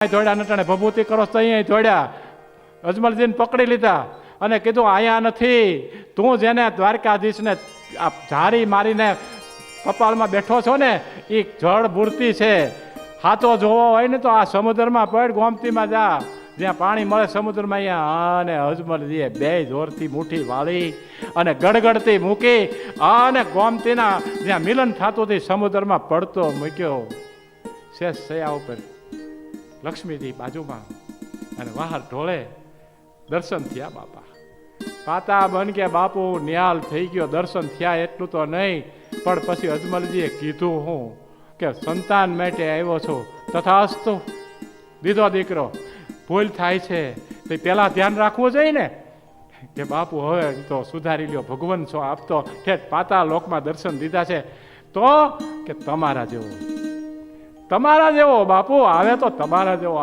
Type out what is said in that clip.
દોડ્યા નટાણે ભભૂતિ કરો તો અહીંયા દોડ્યા. અજમલજીને પકડી લીધા અને કીધું અહીંયા નથી, તું જેને દ્વારકાધીશને આ ઝારી મારીને કપાળમાં બેઠો છો ને એ જળ મૂર્તિ છે. હાથો જોવો હોય ને તો આ સમુદ્રમાં પડ, ગોમતીમાં જા, જ્યાં પાણી મળે સમુદ્રમાં અહીંયા. અને અજમલજીએ બે જોરથી મુઠ્ઠી વાળી અને ગડગડતી મૂકી અને ગોમતીના જ્યાં મિલન થતું હતું સમુદ્રમાં પડતો મૂક્યો. શેષ સયા ઉપર લક્ષ્મીજી બાજુમાં અને વાહર ઢોળે દર્શન થયા બાપા. પાતા બન કે બાપુ નિહાલ થઈ ગયો. દર્શન થયા એટલું તો નહીં, પણ પછી અજમલજીએ કીધું હું કે સંતાન માટે આવ્યો છું, તથાસ્તુ દીધો દીકરો. ભૂલ થાય છે તો પહેલાં ધ્યાન રાખવું જોઈએ ને કે બાપુ હવે તો સુધારી લ્યો, ભગવાન છો આપતો ઠેઠ પાતા લોકમાં દર્શન દીધા છે. તો કે તમારા જેવો બાપુ આવે તો તમારા જેવો